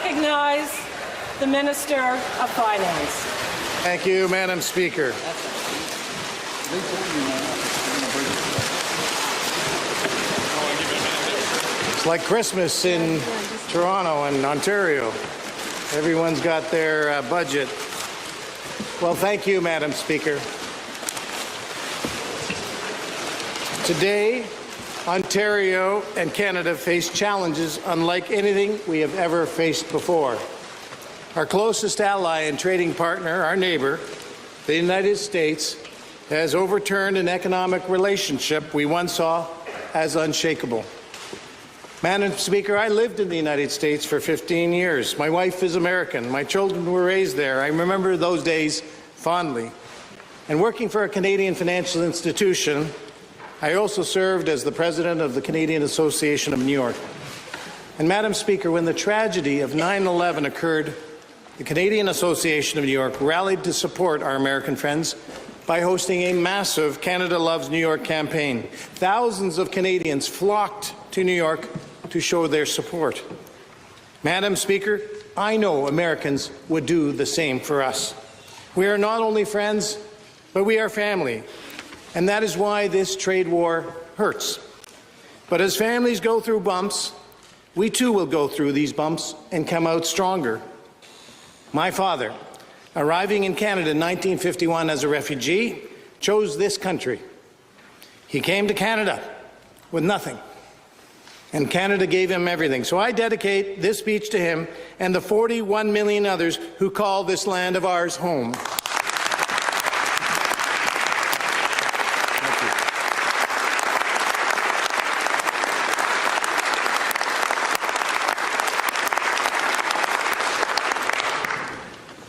recognize the Minister of Finance. Thank you, Madam Speaker. It's like Christmas in Toronto and Ontario. Everyone's got their budget. Well, thank you, Madam Speaker. Today, Ontario and Canada face challenges unlike anything we have ever faced before. Our closest ally and trading partner, our neighbour, the United States, has overturned an economic relationship we once saw as unshakable. Madam Speaker, I lived in the United States for 15 years. My wife is American. My children were raised there. I remember those days fondly. And working for a Canadian financial institution, I also served as the president of the Canadian Association of New York. And Madam Speaker, when the tragedy of 9/11 occurred, the Canadian Association of New York rallied to support our American friends by hosting a massive Canada Loves New York campaign. Thousands of Canadians flocked to New York to show their support. Madam Speaker, I know Americans would do the same for us. We are not only friends, but we are family. And that is why this trade war hurts. But as families go through bumps, we too will go through these bumps and come out stronger. My father, arriving in Canada in 1951 as a refugee, chose this country. He came to Canada with nothing, and Canada gave him everything. So I dedicate this speech to him and the 41 million others who call this land of ours home.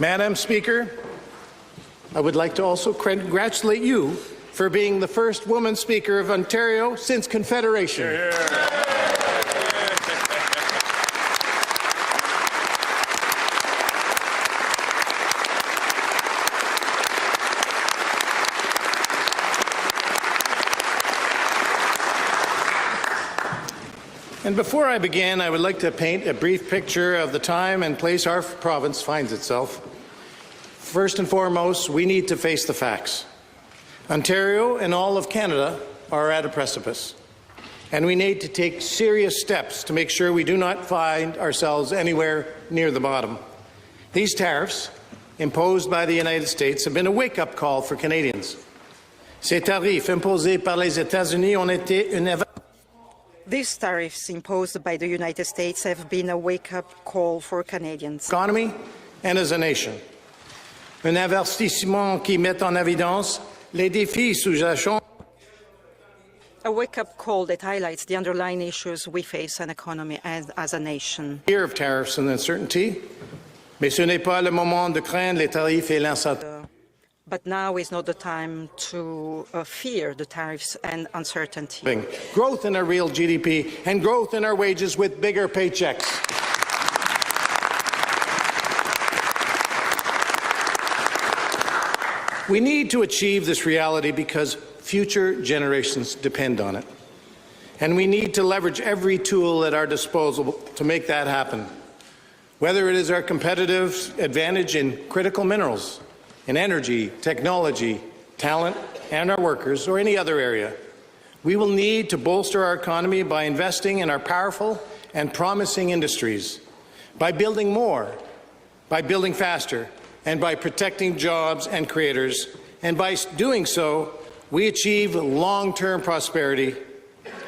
Madam Speaker, I would like to also congratulate you for being the first woman Speaker of Ontario since Confederation. And before I begin, I would like to paint a brief picture of the time and place our province finds itself. First and foremost, we need to face the facts. Ontario and all of Canada are at a precipice, and we need to take serious steps to make sure we do not find ourselves anywhere near the bottom. These tariffs, imposed by the United States, have been a wake-up call for Canadians. Ces tarifs imposés par les États-Unis ont été une These tariffs imposed by the United States have been a wake-up call for Canadians. Economy and as a nation. Un avertissement qui met en évidence les défis sous-jacents. A wake-up call that highlights the underlying issues we face as an economy and as a nation. Fear of tariffs and uncertainty, mais ce n'est pas le moment de craindre les tarifs et l'incertitude. But now is not the time to fear the tariffs and uncertainty. Growth in our real GDP and growth in our wages with bigger paychecks. We need to achieve this reality because future generations depend on it. And we need to leverage every tool at our disposal to make that happen. Whether it is our competitive advantage in critical minerals, in energy, technology, talent, and our workers, or any other area, we will need to bolster our economy by investing in our powerful and promising industries, by building more, by building faster, and by protecting jobs and creators. And by doing so, we achieve long-term prosperity.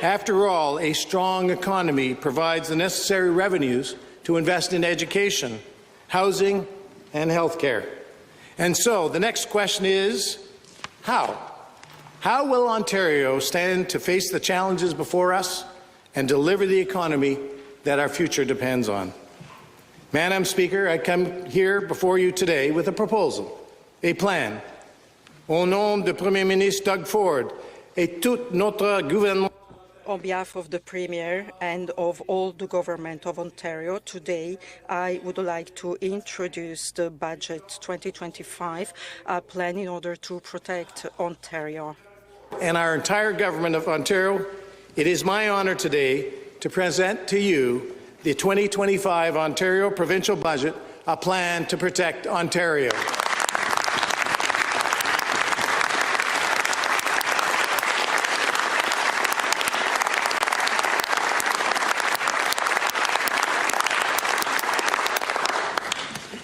After all, a strong economy provides the necessary revenues to invest in education, housing, and health care. And so the next question is, how? How will Ontario stand to face the challenges before us and deliver the economy that our future depends on? Madam Speaker, I come here before you today with a proposal, a plan. Au nom du Premier ministre Doug Ford et tout notre gouvernement. On behalf of the Premier and of all the Government of Ontario, today I would like to introduce the Budget 2025 plan in order to protect Ontario. And our entire Government of Ontario, it is my honour today to present to you the 2025 Ontario provincial budget a plan to protect Ontario.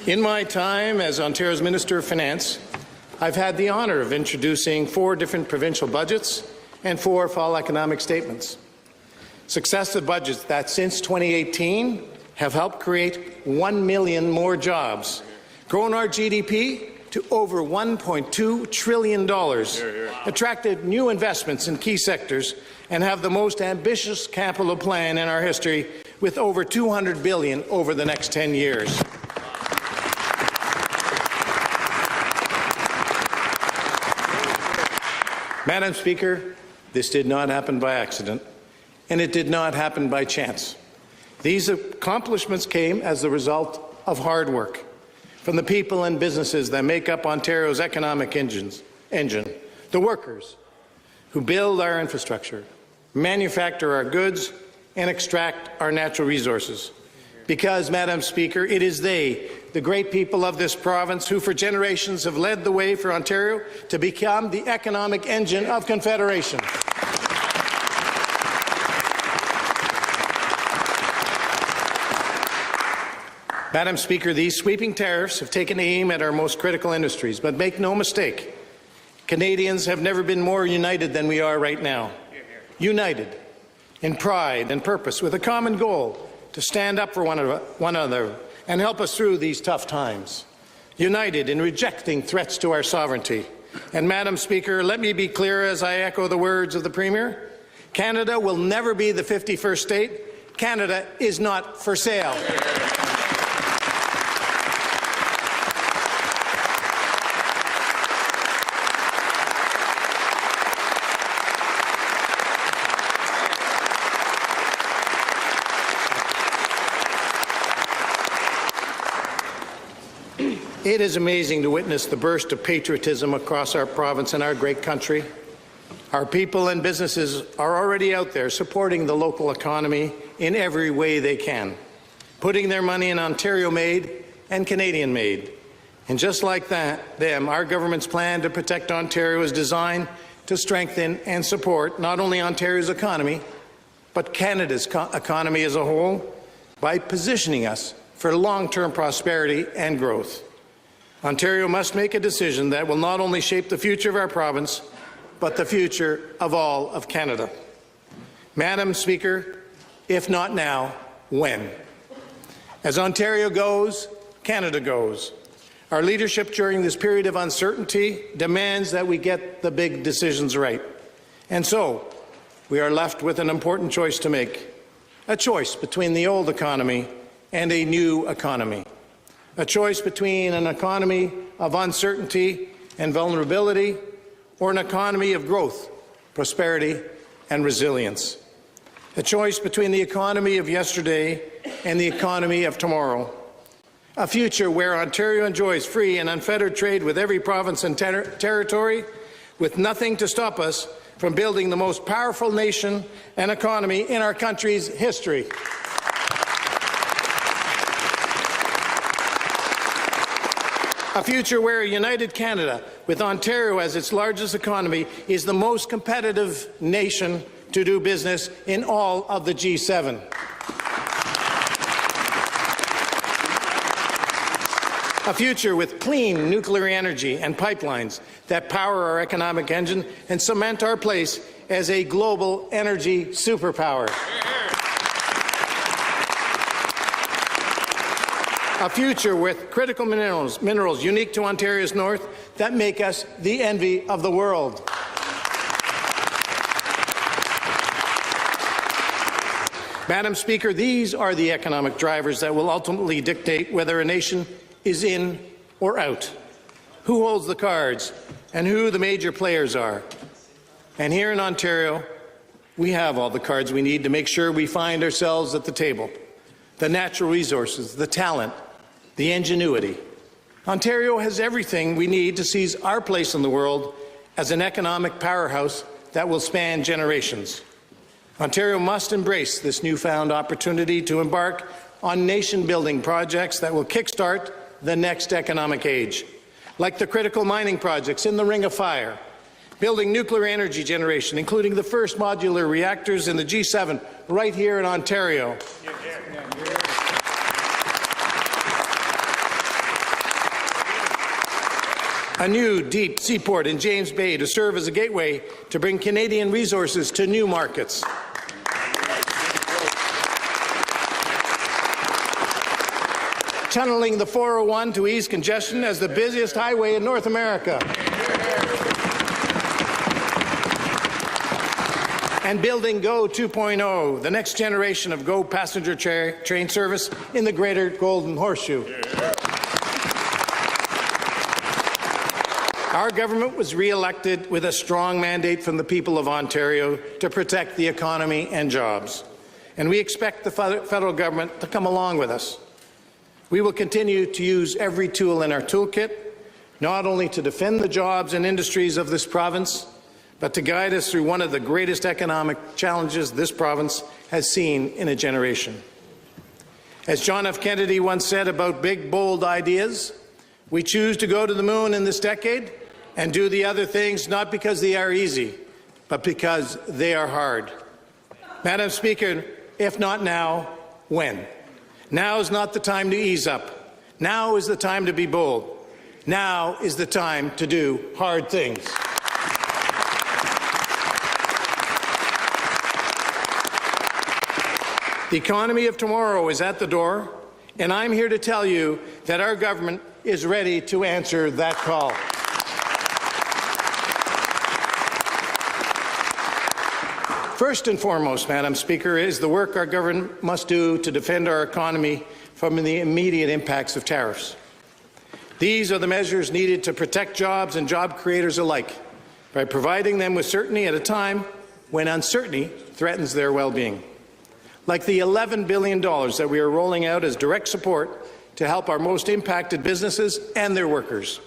In my time as Ontario's Minister of Finance, I've had the honour of introducing 4 different provincial budgets and 4 fall economic statements. Successive budgets that since 2018 have helped create 1 million more jobs, grown our GDP to over $1.2 trillion, attracted new investments in key sectors, and have the most ambitious capital plan in our history with over $200 billion over the next 10 years. Madam Speaker, this did not happen by accident, and it did not happen by chance. These accomplishments came as the result of hard work from the people and businesses that make up Ontario's economic engine, the workers who build our infrastructure, manufacture our goods, and extract our natural resources. Because, Madam Speaker, it is they, the great people of this province, who for generations have led the way for Ontario to become the economic engine of Confederation. Madam Speaker, these sweeping tariffs have taken aim at our most critical industries, but make no mistake, Canadians have never been more united than we are right now. United in pride and purpose, with a common goal to stand up for one another and help us through these tough times. United in rejecting threats to our sovereignty. And, Madam Speaker, let me be clear as I echo the words of the Premier. Canada will never be the 51st state. Canada is not for sale. It is amazing to witness the burst of patriotism across our province and our great country. Our people and businesses are already out there supporting the local economy in every way they can, putting their money in Ontario-made and Canadian-made. And just like that, our government's plan to protect Ontario is designed to strengthen and support not only Ontario's economy, but Canada's economy as a whole by positioning us for long-term prosperity and growth. Ontario must make a decision that will not only shape the future of our province, but the future of all of Canada. Madam Speaker, if not now, when? As Ontario goes, Canada goes. Our leadership during this period of uncertainty demands that we get the big decisions right. And so, we are left with an important choice to make. A choice between the old economy and a new economy. A choice between an economy of uncertainty and vulnerability or an economy of growth, prosperity, and resilience. A choice between the economy of yesterday and the economy of tomorrow. A future where Ontario enjoys free and unfettered trade with every province and territory, with nothing to stop us from building the most powerful nation and economy in our country's history. A future where a united Canada, with Ontario as its largest economy, is the most competitive nation to do business in all of the G7. A future with clean nuclear energy and pipelines that power our economic engine and cement our place as a global energy superpower. A future with critical minerals unique to Ontario's north that make us the envy of the world. Madam Speaker, these are the economic drivers that will ultimately dictate whether a nation is in or out, who holds the cards, and who the major players are. And here in Ontario, we have all the cards we need to make sure we find ourselves at the table. The natural resources, the talent, the ingenuity. Ontario has everything we need to seize our place in the world as an economic powerhouse that will span generations. Ontario must embrace this newfound opportunity to embark on nation-building projects that will kickstart the next economic age, like the critical mining projects in the Ring of Fire, building nuclear energy generation, including the first modular reactors in the G7 right here in Ontario. A new deep seaport in James Bay to serve as a gateway to bring Canadian resources to new markets. Tunneling the 401 to ease congestion as the busiest highway in North America. And building GO 2.0, the next generation of GO passenger train service in the Greater Golden Horseshoe. Our government was re-elected with a strong mandate from the people of Ontario to protect the economy and jobs. And we expect the federal government to come along with us. We will continue to use every tool in our toolkit, not only to defend the jobs and industries of this province, but to guide us through one of the greatest economic challenges this province has seen in a generation. As John F. Kennedy once said about big, bold ideas, we choose to go to the moon in this decade and do the other things not because they are easy, but because they are hard. Madam Speaker, if not now, when? Now is not the time to ease up. Now is the time to be bold. Now is the time to do hard things. The economy of tomorrow is at the door, and I'm here to tell you that our government is ready to answer that call. First and foremost, Madam Speaker, is the work our government must do to defend our economy from the immediate impacts of tariffs. These are the measures needed to protect jobs and job creators alike by providing them with certainty at a time when uncertainty threatens their well-being. Like the $11 billion that we are rolling out as direct support to help our most impacted businesses and their workers.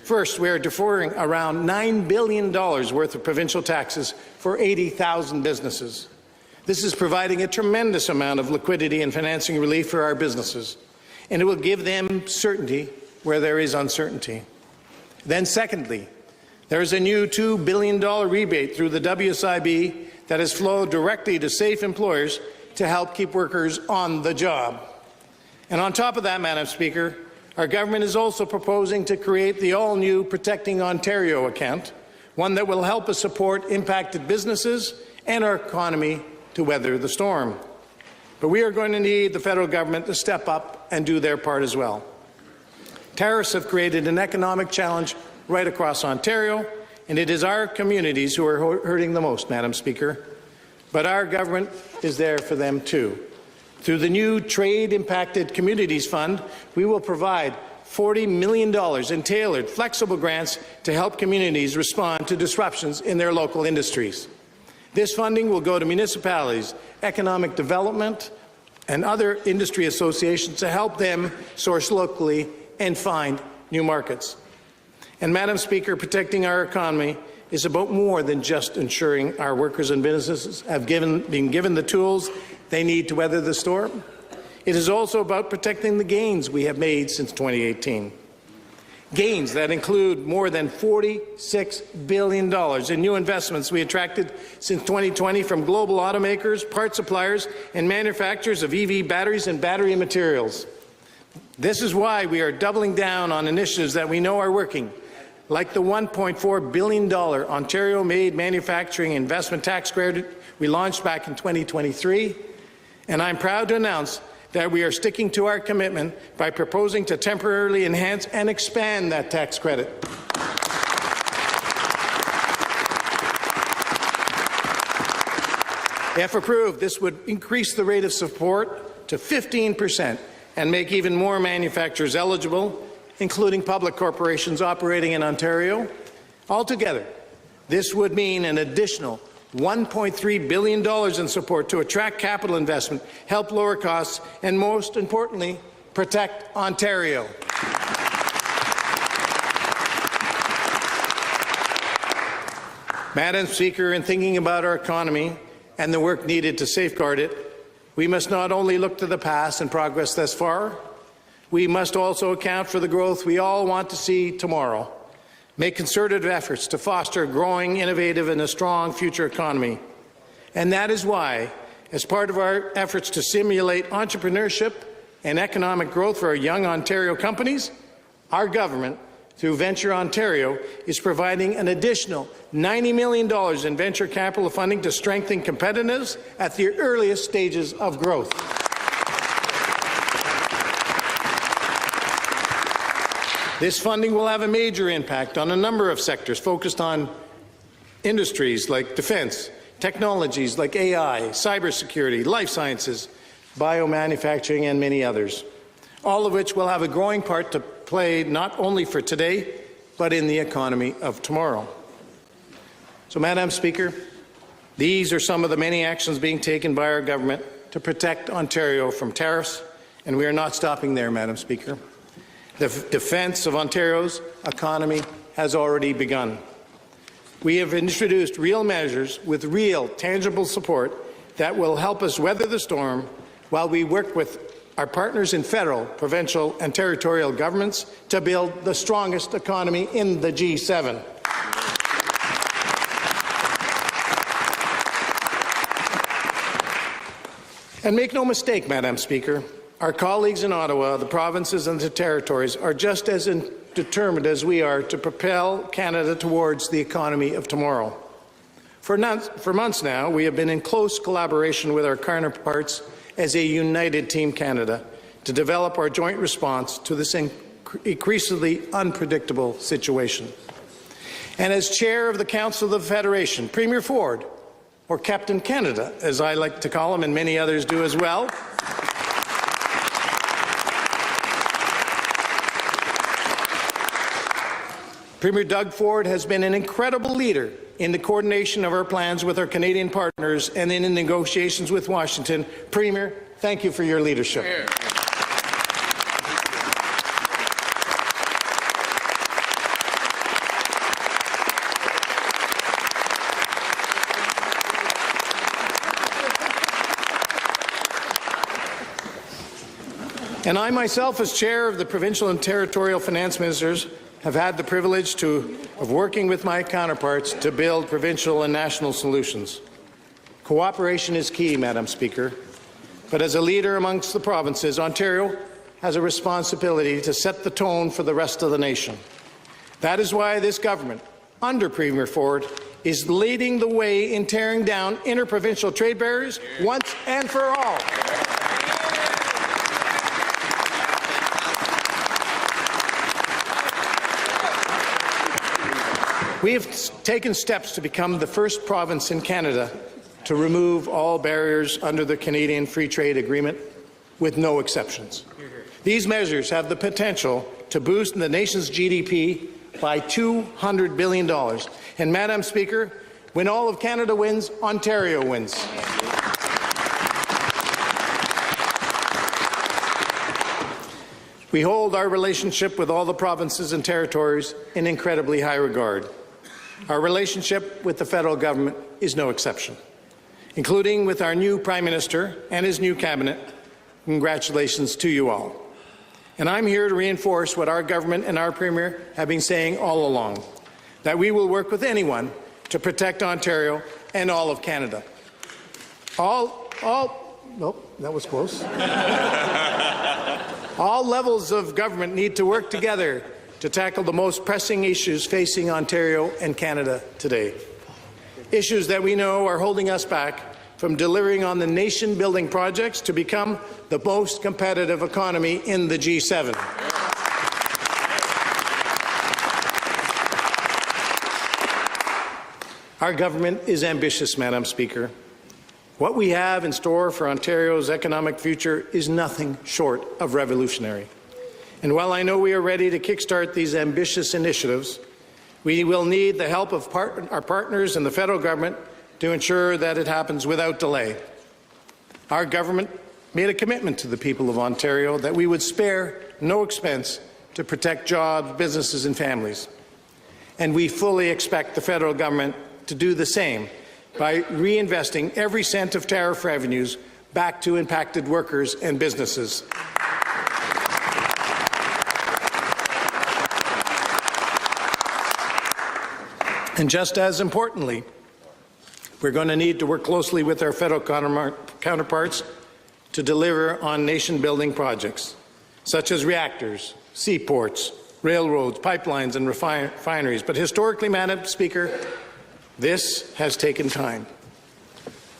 First, we are deferring around $9 billion worth of provincial taxes for 80,000 businesses. This is providing a tremendous amount of liquidity and financing relief for our businesses, and it will give them certainty where there is uncertainty. Then secondly, there is a new $2 billion rebate through the WSIB that has flowed directly to safe employers to help keep workers on the job. And on top of that, Madam Speaker, our government is also proposing to create the all-new Protecting Ontario account, one that will help us support impacted businesses and our economy to weather the storm. But we are going to need the federal government to step up and do their part as well. Tariffs have created an economic challenge right across Ontario, and it is our communities who are hurting the most, Madam Speaker. But our government is there for them too. Through the new Trade Impacted Communities Fund, we will provide $40 million in tailored, flexible grants to help communities respond to disruptions in their local industries. This funding will go to municipalities, economic development, and other industry associations to help them source locally and find new markets. And, Madam Speaker, protecting our economy is about more than just ensuring our workers and businesses have been given the tools they need to weather the storm. It is also about protecting the gains we have made since 2018. Gains that include more than $46 billion in new investments we attracted since 2020 from global automakers, part suppliers, and manufacturers of EV batteries and battery materials. This is why we are doubling down on initiatives that we know are working, like the $1.4 billion Ontario-made manufacturing investment tax credit we launched back in 2023. And I'm proud to announce that we are sticking to our commitment by proposing to temporarily enhance and expand that tax credit. If approved, this would increase the rate of support to 15% and make even more manufacturers eligible, including public corporations operating in Ontario. Altogether, this would mean an additional $1.3 billion in support to attract capital investment, help lower costs, and most importantly, protect Ontario. Madam Speaker, in thinking about our economy, and the work needed to safeguard it, we must not only look to the past and progress thus far, we must also account for the growth we all want to see tomorrow, make concerted efforts to foster a growing, innovative and a strong future economy. And that is why, as part of our efforts to stimulate entrepreneurship and economic growth for our young Ontario companies, our government, through Venture Ontario, is providing an additional $90 million in venture capital funding to strengthen competitiveness at the earliest stages of growth. This funding will have a major impact on a number of sectors focused on industries like defence, technologies like AI, cybersecurity, life sciences, biomanufacturing, and many others, all of which will have a growing part to play not only for today, but in the economy of tomorrow. So, Madam Speaker, these are some of the many actions being taken by our government to protect Ontario from tariffs, and we are not stopping there, Madam Speaker. The defence of Ontario's economy has already begun. We have introduced real measures with real, tangible support that will help us weather the storm while we work with our partners in federal, provincial and territorial governments to build the strongest economy in the G7. And make no mistake, Madam Speaker, our colleagues in Ottawa, the provinces and the territories are just as determined as we are to propel Canada towards the economy of tomorrow. For months now, we have been in close collaboration with our counterparts as a united Team Canada to develop our joint response to this increasingly unpredictable situation. And as Chair of the Council of the Federation, Premier Ford, or Captain Canada, as I like to call him and many others do as well, Premier Doug Ford has been an incredible leader in the coordination of our plans with our Canadian partners and in the negotiations with Washington. Premier, thank you for your leadership. And I myself, as Chair of the Provincial and Territorial Finance Ministers, have had the privilege of working with my counterparts to build provincial and national solutions. Cooperation is key, Madam Speaker, but as a leader amongst the provinces, Ontario has a responsibility to set the tone for the rest of the nation. That is why this government, under Premier Ford, is leading the way in tearing down interprovincial trade barriers once and for all. We have taken steps to become the first province in Canada to remove all barriers under the Canadian Free Trade Agreement, with no exceptions. These measures have the potential to boost the nation's GDP by $200 billion. And, Madam Speaker, when all of Canada wins, Ontario wins. We hold our relationship with all the provinces and territories in incredibly high regard. Our relationship with the federal government is no exception, including with our new Prime Minister and his new cabinet. Congratulations to you all. And I'm here to reinforce what our government and our Premier have been saying all along, that we will work with anyone to protect Ontario and all of Canada. Nope, that was close. All levels of government need to work together to tackle the most pressing issues facing Ontario and Canada today. Issues that we know are holding us back from delivering on the nation-building projects to become the most competitive economy in the G7. Our government is ambitious, Madam Speaker. What we have in store for Ontario's economic future is nothing short of revolutionary. And while I know we are ready to kickstart these ambitious initiatives, we will need the help of our partners in the federal government to ensure that it happens without delay. Our government made a commitment to the people of Ontario that we would spare no expense to protect jobs, businesses and families. And we fully expect the federal government to do the same by reinvesting every cent of tariff revenues back to impacted workers and businesses. And just as importantly, we're going to need to work closely with our federal counterparts to deliver on nation-building projects, such as reactors, seaports, railroads, pipelines, and refineries. But historically, Madam Speaker, this has taken time.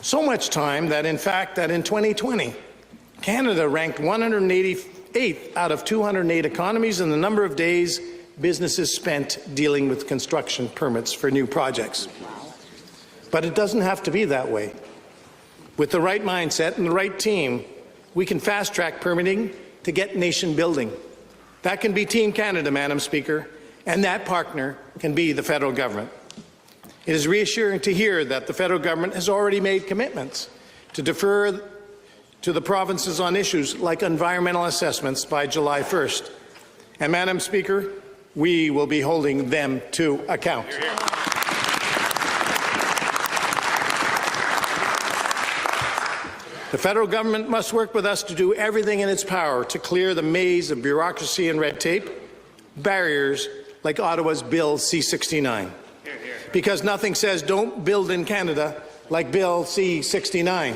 So much time that, in fact, that in 2020, Canada ranked 188th out of 208 economies in the number of days businesses spent dealing with construction permits for new projects. But it doesn't have to be that way. With the right mindset and the right team, we can fast-track permitting to get nation building. That can be Team Canada, Madam Speaker, and that partner can be the federal government. It is reassuring to hear that the federal government has already made commitments to defer to the provinces on issues like environmental assessments by July 1st. And, Madam Speaker, we will be holding them to account. The federal government must work with us to do everything in its power to clear the maze of bureaucracy and red tape, barriers like Ottawa's Bill C-69. Because nothing says don't build in Canada like Bill C-69.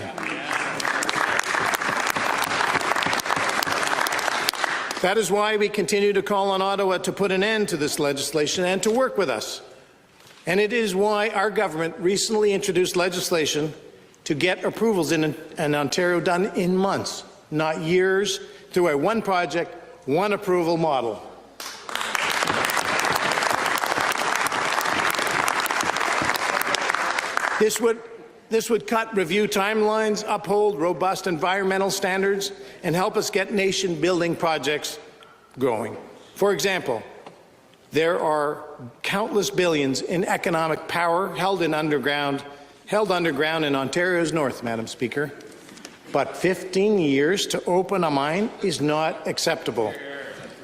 That is why we continue to call on Ottawa to put an end to this legislation and to work with us. And it is why our government recently introduced legislation to get approvals in Ontario done in months, not years, through a one project, one approval model. This would cut review timelines, uphold robust environmental standards, and help us get nation-building projects going. For example, there are countless billions in economic power held underground in Ontario's north, Madam Speaker. But 15 years to open a mine is not acceptable.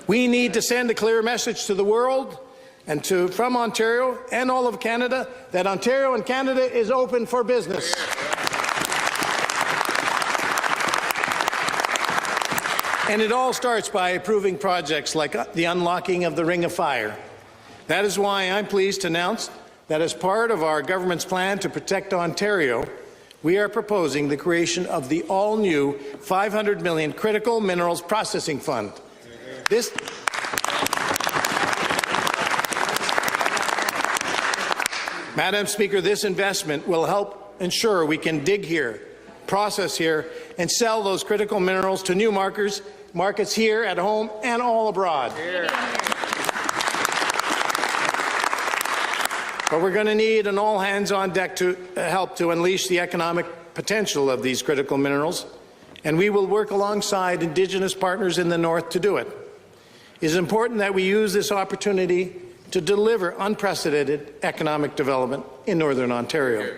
We need to send a clear message to the world and from Ontario and all of Canada that Ontario and Canada is open for business. And it all starts by approving projects like the unlocking of the Ring of Fire. That is why I'm pleased to announce that as part of our government's plan to protect Ontario, we are proposing the creation of the all-new $500 million Critical Minerals Processing Fund. Madam Speaker, this investment will help ensure we can dig here, process here, and sell those critical minerals to new markets here at home and all abroad. But we're going to need an all-hands-on-deck to help to unleash the economic potential of these critical minerals, and we will work alongside Indigenous partners in the North to do it. It is important that we use this opportunity to deliver unprecedented economic development in Northern Ontario.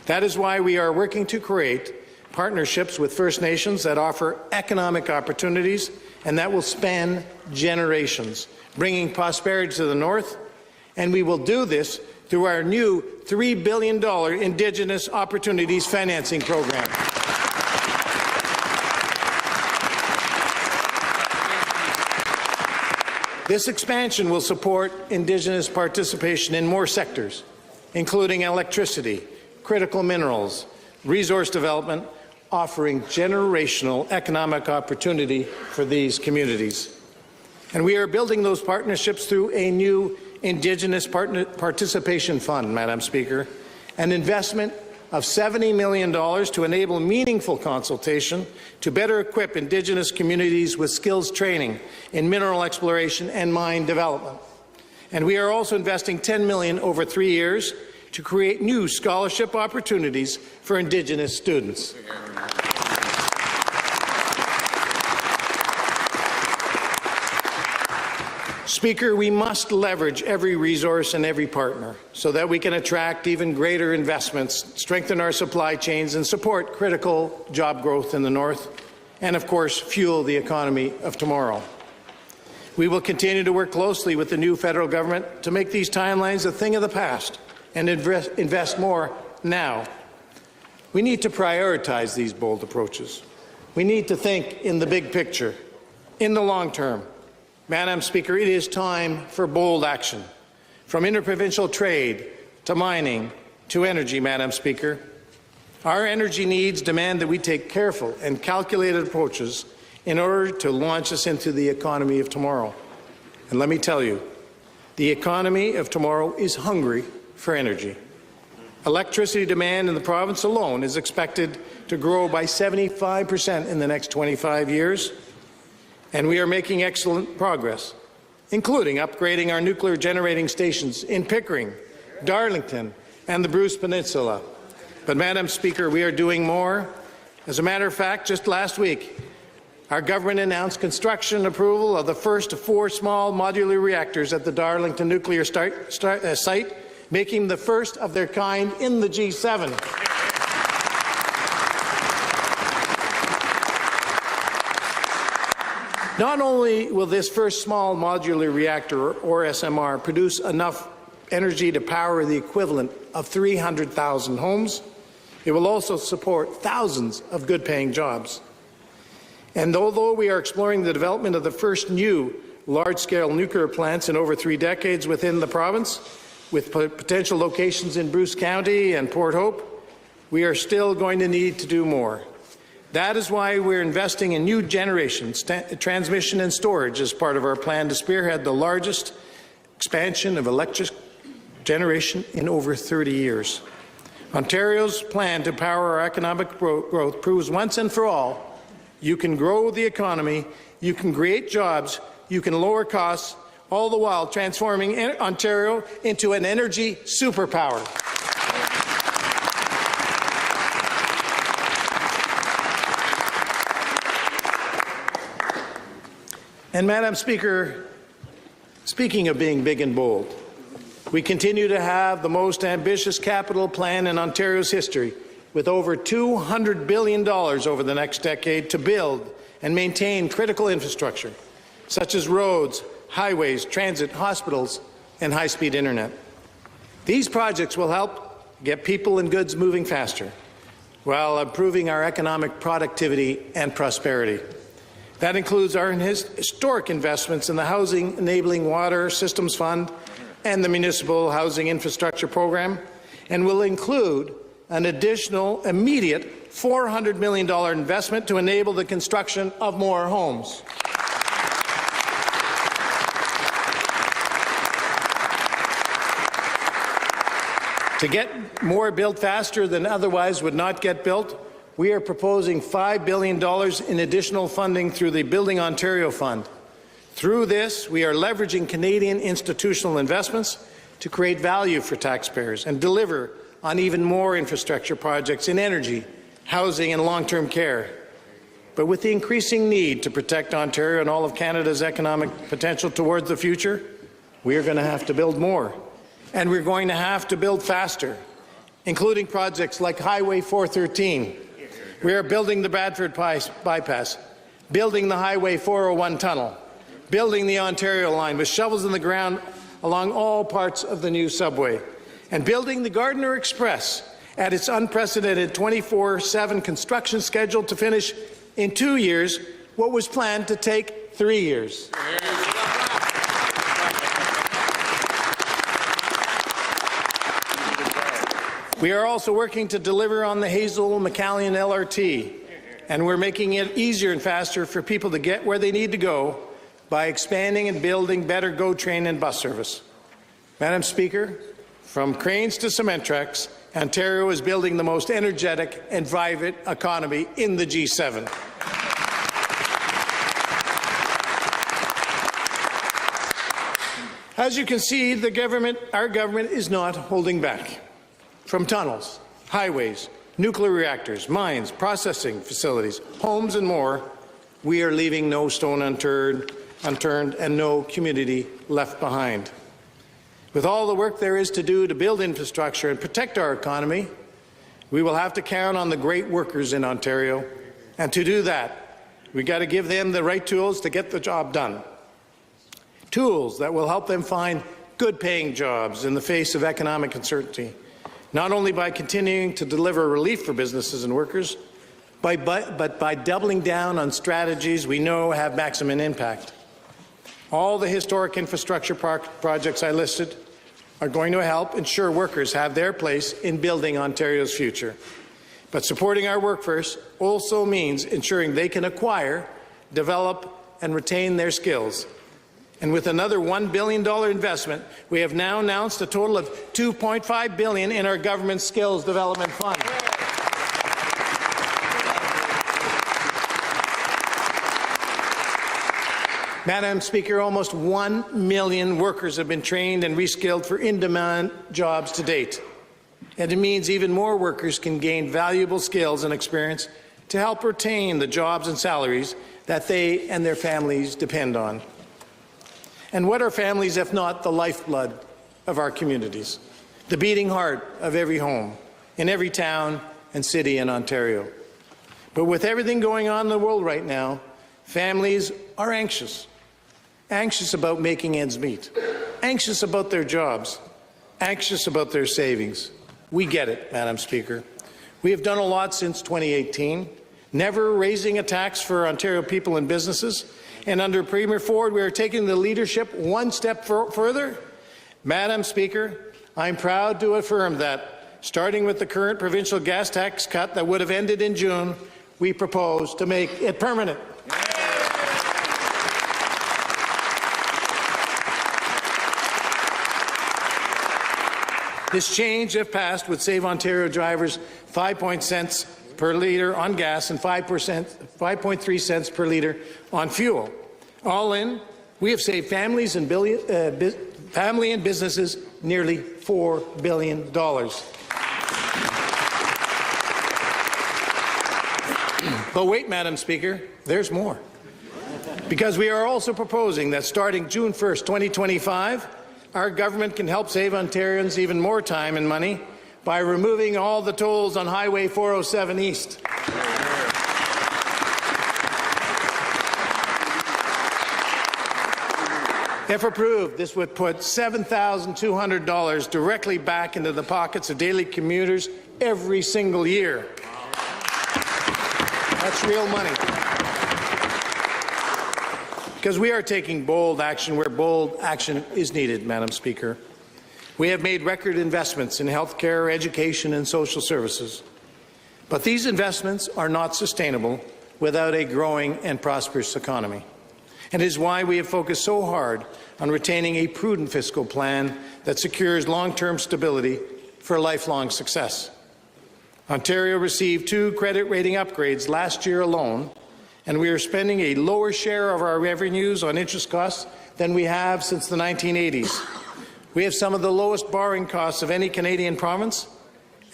That is why we are working to create partnerships with First Nations that offer economic opportunities and that will span generations, bringing prosperity to the North, and we will do this through our new $3 billion Indigenous Opportunities Financing Program. This expansion will support Indigenous participation in more sectors, including electricity, critical minerals, resource development, offering generational economic opportunity for these communities. And we are building those partnerships through a new Indigenous Participation Fund, Madam Speaker, an investment of $70 million to enable meaningful consultation to better equip Indigenous communities with skills training in mineral exploration and mine development. And we are also investing $10 million over 3 years to create new scholarship opportunities for Indigenous students. Speaker, we must leverage every resource and every partner so that we can attract even greater investments, strengthen our supply chains, and support critical job growth in the North, and, of course, fuel the economy of tomorrow. We will continue to work closely with the new federal government to make these timelines a thing of the past and invest more now. We need to prioritize these bold approaches. We need to think in the big picture, in the long term. Madam Speaker, it is time for bold action, from interprovincial trade to mining to energy, Madam Speaker. Our energy needs demand that we take careful and calculated approaches in order to launch us into the economy of tomorrow. And let me tell you, the economy of tomorrow is hungry for energy. Electricity demand in the province alone is expected to grow by 75% in the next 25 years, and we are making excellent progress, including upgrading our nuclear generating stations in Pickering, Darlington, and the Bruce Peninsula. But, Madam Speaker, we are doing more. As a matter of fact, just last week, our government announced construction approval of the first of 4 small modular reactors at the Darlington nuclear site, making the first of their kind in the G7. Not only will this first small modular reactor, or SMR, produce enough energy to power the equivalent of 300,000 homes, it will also support thousands of good-paying jobs. And although we are exploring the development of the first new large-scale nuclear plants in over 3 decades within the province, with potential locations in Bruce County and Port Hope, we are still going to need to do more. That is why we're investing in new generation, transmission and storage as part of our plan to spearhead the largest expansion of electric generation in over 30 years. Ontario's plan to power our economic growth proves once and for all you can grow the economy, you can create jobs, you can lower costs, all the while transforming Ontario into an energy superpower. And, Madam Speaker, speaking of being big and bold, we continue to have the most ambitious capital plan in Ontario's history, with over $200 billion over the next decade to build and maintain critical infrastructure, such as roads, highways, transit, hospitals, and high-speed internet. These projects will help get people and goods moving faster, while improving our economic productivity and prosperity. That includes our historic investments in the Housing Enabling Water Systems Fund and the Municipal Housing Infrastructure Program, and will include an additional immediate $400 million investment to enable the construction of more homes. To get more built faster than otherwise would not get built, we are proposing $5 billion in additional funding through the Building Ontario Fund. Through this, we are leveraging Canadian institutional investments to create value for taxpayers and deliver on even more infrastructure projects in energy, housing, and long-term care. But with the increasing need to protect Ontario and all of Canada's economic potential towards the future, we are going to have to build more. And we're going to have to build faster, including projects like Highway 413. We are building the Bradford Bypass, building the Highway 401 tunnel, building the Ontario line with shovels in the ground along all parts of the new subway, and building the Gardiner Express at its unprecedented 24/7 construction schedule to finish in 2 years what was planned to take 3 years. We are also working to deliver on the Hazel-McCallion LRT, and we're making it easier and faster for people to get where they need to go by expanding and building better GO train and bus service. Madam Speaker, from cranes to cement trucks, Ontario is building the most energetic and vibrant economy in the G7. As you can see, our government is not holding back. From tunnels, highways, nuclear reactors, mines, processing facilities, homes and more, we are leaving no stone unturned and no community left behind. With all the work there is to do to build infrastructure and protect our economy, we will have to count on the great workers in Ontario. And to do that, we've got to give them the right tools to get the job done. Tools that will help them find good-paying jobs in the face of economic uncertainty. not only by continuing to deliver relief for businesses and workers, but by doubling down on strategies we know have maximum impact. All the historic infrastructure projects I listed are going to help ensure workers have their place in building Ontario's future. But supporting our workforce also means ensuring they can acquire, develop, and retain their skills. And with another $1 billion investment, we have now announced a total of $2.5 billion in our government skills development fund. Madam Speaker, almost 1 million workers have been trained and reskilled for in-demand jobs to date. And it means even more workers can gain valuable skills and experience to help retain the jobs and salaries that they and their families depend on. And what are families if not the lifeblood of our communities, the beating heart of every home, in every town and city in Ontario? But with everything going on in the world right now, families are anxious about making ends meet, anxious about their jobs, anxious about their savings. We get it, Madam Speaker. We have done a lot since 2018, never raising a tax for Ontario people and businesses, and under Premier Ford, we are taking the leadership one step further. Madam Speaker, I'm proud to affirm that, starting with the current provincial gas tax cut that would have ended in June, we propose to make it permanent. This change, if passed, would save Ontario drivers 5 cents per litre on gas and 5.3 cents per litre on fuel. All in, we have saved families and family and businesses nearly $4 billion. But wait, Madam Speaker, there's more. Because we are also proposing that starting June 1st, 2025, our government can help save Ontarians even more time and money by removing all the tolls on Highway 407 East. If approved, this would put $7,200 directly back into the pockets of daily commuters every single year. That's real money. Because we are taking bold action where bold action is needed, Madam Speaker. We have made record investments in health care, education and social services. But these investments are not sustainable without a growing and prosperous economy. And it is why we have focused so hard on retaining a prudent fiscal plan that secures long-term stability for lifelong success. Ontario received 2 credit rating upgrades last year alone, and we are spending a lower share of our revenues on interest costs than we have since the 1980s. We have some of the lowest borrowing costs of any Canadian province,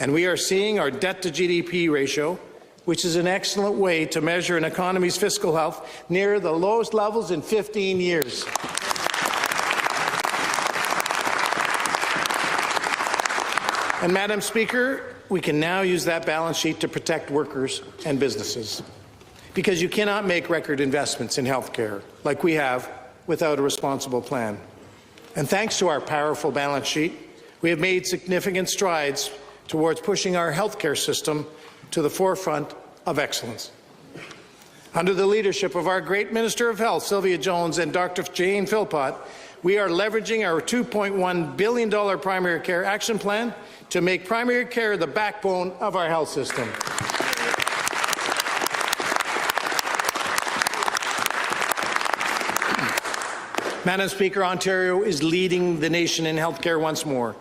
and we are seeing our debt-to-GDP ratio, which is an excellent way to measure an economy's fiscal health, near the lowest levels in 15 years. And, Madam Speaker, we can now use that balance sheet to protect workers and businesses, because you cannot make record investments in health care like we have without a responsible plan. And thanks to our powerful balance sheet, we have made significant strides towards pushing our health care system to the forefront of excellence. Under the leadership of our great Minister of Health, Sylvia Jones, and Dr. Jane Philpott, we are leveraging our $2.1 billion primary care action plan to make primary care the backbone of our health system. Madam Speaker, Ontario is leading the nation in health care once more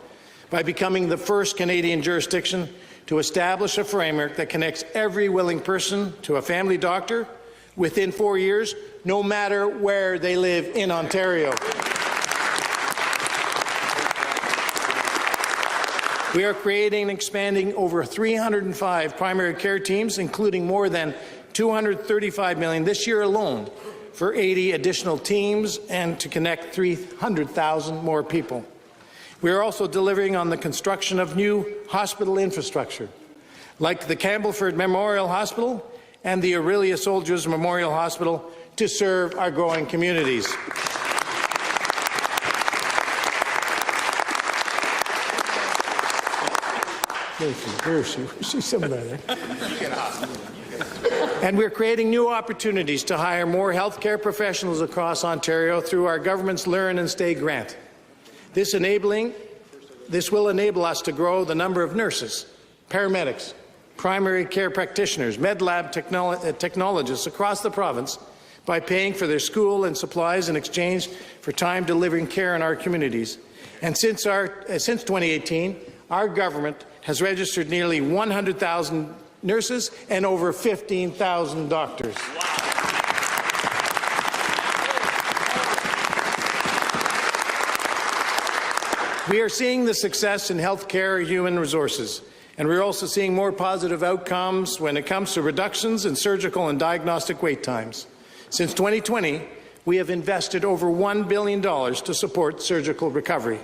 by becoming the first Canadian jurisdiction to establish a framework that connects every willing person to a family doctor within 4 years, no matter where they live in Ontario. We are creating and expanding over 305 primary care teams, including more than $235 million this year alone for 80 additional teams and to connect 300,000 more people. We are also delivering on the construction of new hospital infrastructure, like the Campbellford Memorial Hospital and the Aurelia Soldiers Memorial Hospital, to serve our growing communities. Where is she? She's somewhere there. And we're creating new opportunities to hire more healthcare professionals across Ontario through our government's Learn and Stay grant. This will enable us to grow the number of nurses, paramedics, primary care practitioners, med lab technologists across the province by paying for their school and supplies in exchange for time delivering care in our communities. And since 2018, our government has registered nearly 100,000 nurses and over 15,000 doctors. We are seeing the success in healthcare human resources, and we're also seeing more positive outcomes when it comes to reductions in surgical and diagnostic wait times. Since 2020, we have invested over $1 billion to support surgical recovery,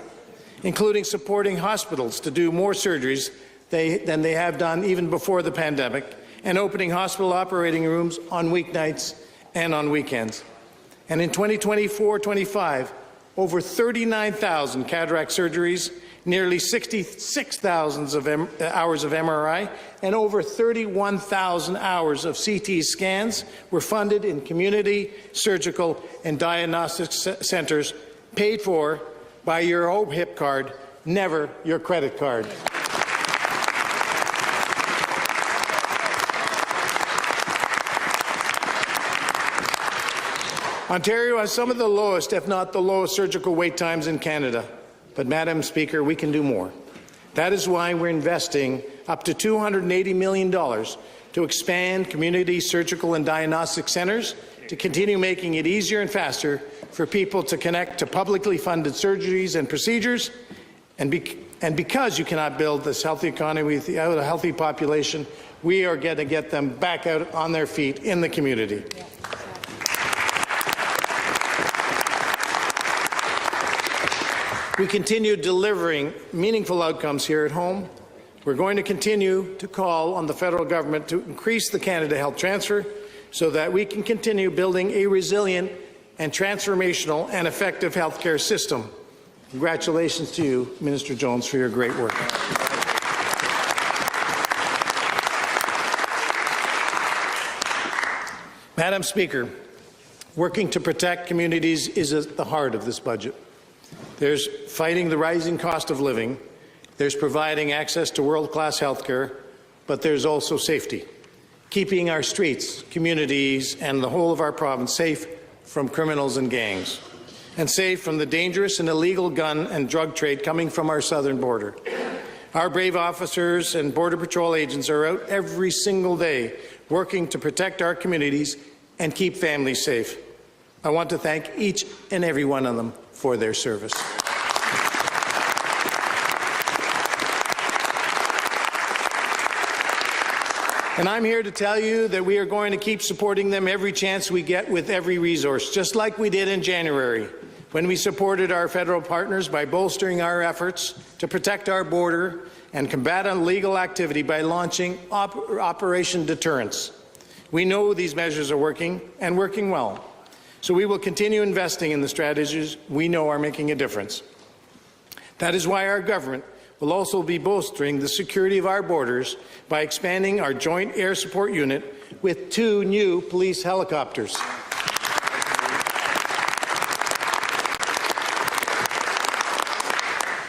including supporting hospitals to do more surgeries than they have done even before the pandemic, and opening hospital operating rooms on weeknights and on weekends. And in 2024-25, over 39,000 cataract surgeries, nearly 66,000 hours of MRI, and over 31,000 hours of CT scans were funded in community, surgical, and diagnostic centres, paid for by your OHIP card, never your credit card. Ontario has some of the lowest, if not the lowest, surgical wait times in Canada. But, Madam Speaker, we can do more. That is why we're investing up to $280 million to expand community surgical and diagnostic centres, to continue making it easier and faster for people to connect to publicly funded surgeries and procedures. And because you cannot build this healthy economy without a healthy population, we are going to get them back out on their feet in the community. We continue delivering meaningful outcomes here at home. We're going to continue to call on the federal government to increase the Canada Health Transfer so that we can continue building a resilient and transformational and effective healthcare system. Congratulations to you, Minister Jones, for your great work. Madam Speaker, working to protect communities is at the heart of this budget. There's fighting the rising cost of living, there's providing access to world-class health care, but there's also safety, keeping our streets, communities, and the whole of our province safe from criminals and gangs, and safe from the dangerous and illegal gun and drug trade coming from our southern border. Our brave officers and Border Patrol agents are out every single day working to protect our communities and keep families safe. I want to thank each and every one of them for their service. And I'm here to tell you that we are going to keep supporting them every chance we get with every resource, just like we did in January, when we supported our federal partners by bolstering our efforts to protect our border and combat illegal activity by launching Operation Deterrence. We know these measures are working, and working well. So we will continue investing in the strategies we know are making a difference. That is why our government will also be bolstering the security of our borders by expanding our Joint Air Support Unit with 2 new police helicopters.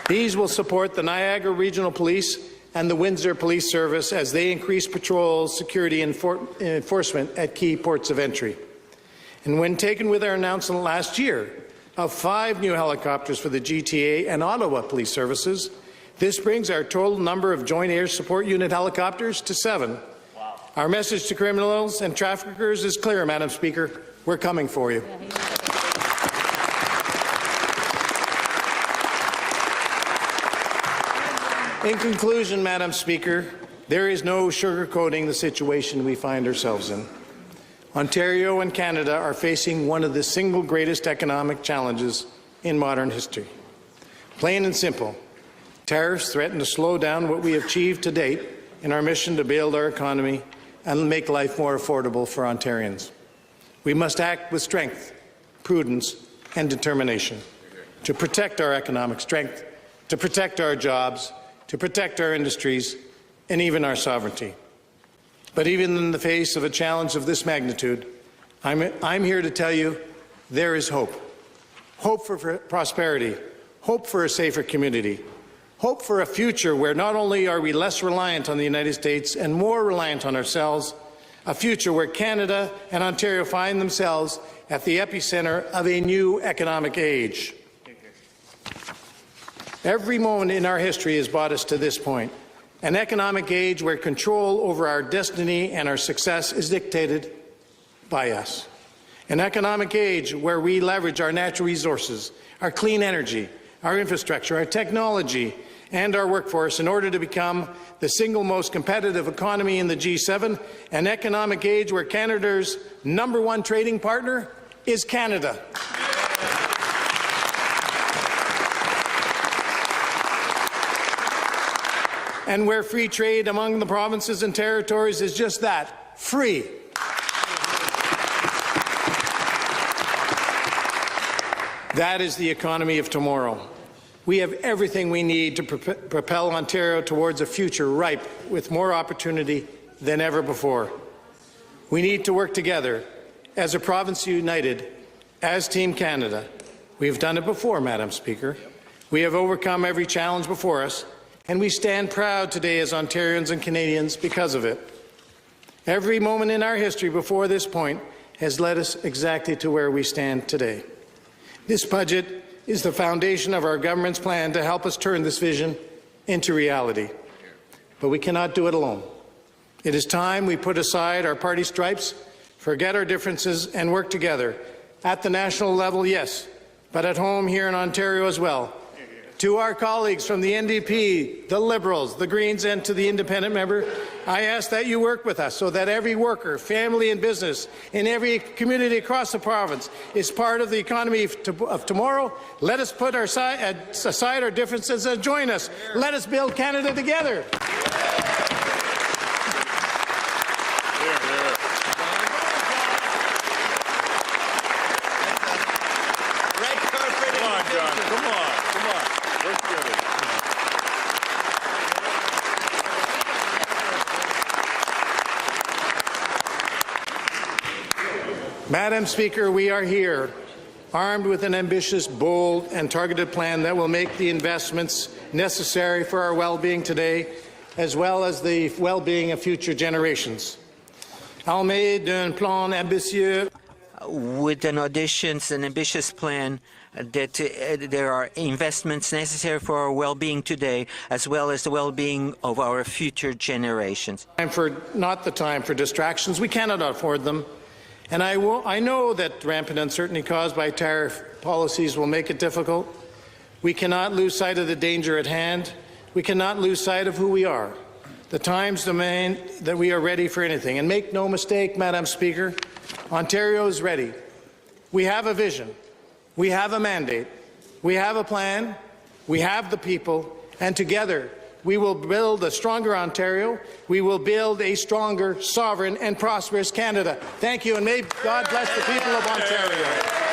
These will support the Niagara Regional Police and the Windsor Police Service as they increase patrol, security, and enforcement at key ports of entry. And when taken with our announcement last year of 5 new helicopters for the GTA and Ottawa Police Services, this brings our total number of Joint Air Support Unit helicopters to 7. Wow. Our message to criminals and traffickers is clear, Madam Speaker. We're coming for you. In conclusion, Madam Speaker, there is no sugarcoating the situation we find ourselves in. Ontario and Canada are facing one of the single greatest economic challenges in modern history. Plain and simple, tariffs threaten to slow down what we have achieved to date in our mission to build our economy and make life more affordable for Ontarians. We must act with strength, prudence, and determination to protect our economic strength, to protect our jobs, to protect our industries, and even our sovereignty. But even in the face of a challenge of this magnitude, I'm here to tell you there is hope. Hope for prosperity, hope for a safer community, hope for a future where not only are we less reliant on the United States and more reliant on ourselves, a future where Canada and Ontario find themselves at the epicenter of a new economic age. Every moment in our history has brought us to this point, an economic age where control over our destiny and our success is dictated by us. An economic age where we leverage our natural resources, our clean energy, our infrastructure, our technology, and our workforce in order to become the single most competitive economy in the G7, an economic age where Canada's #1 trading partner is Canada. And where free trade among the provinces and territories is just that, free. That is the economy of tomorrow. We have everything we need to propel Ontario towards a future ripe with more opportunity than ever before. We need to work together as a province united, as Team Canada. We have done it before, Madam Speaker. We have overcome every challenge before us, and we stand proud today as Ontarians and Canadians because of it. Every moment in our history before this point has led us exactly to where we stand today. This budget is the foundation of our government's plan to help us turn this vision into reality. But we cannot do it alone. It is time we put aside our party stripes, forget our differences, and work together. At the national level, yes, but at home here in Ontario as well. To our colleagues from the NDP, the Liberals, the Greens, and to the independent member, I ask that you work with us so that every worker, family and business in every community across the province is part of the economy of tomorrow. Let us put aside our differences and join us. Let us build Canada together. Madam Speaker, we are here, armed with an ambitious, bold and targeted plan that will make the investments necessary for our well-being today, as well as the well-being of future generations. Armé d'un plan ambitieux. With an ambitious plan that there are investments necessary for our well-being today, as well as the well-being of our future generations. Not the time for distractions. We cannot afford them. And I know that rampant uncertainty caused by tariff policies will make it difficult. We cannot lose sight of the danger at hand. We cannot lose sight of who we are. The times demand that we are ready for anything. And make no mistake, Madam Speaker, Ontario is ready. We have a vision. We have a mandate. We have a plan. We have the people. And together, we will build a stronger Ontario. We will build a stronger, sovereign and prosperous Canada. Thank you, and may God bless the people of Ontario.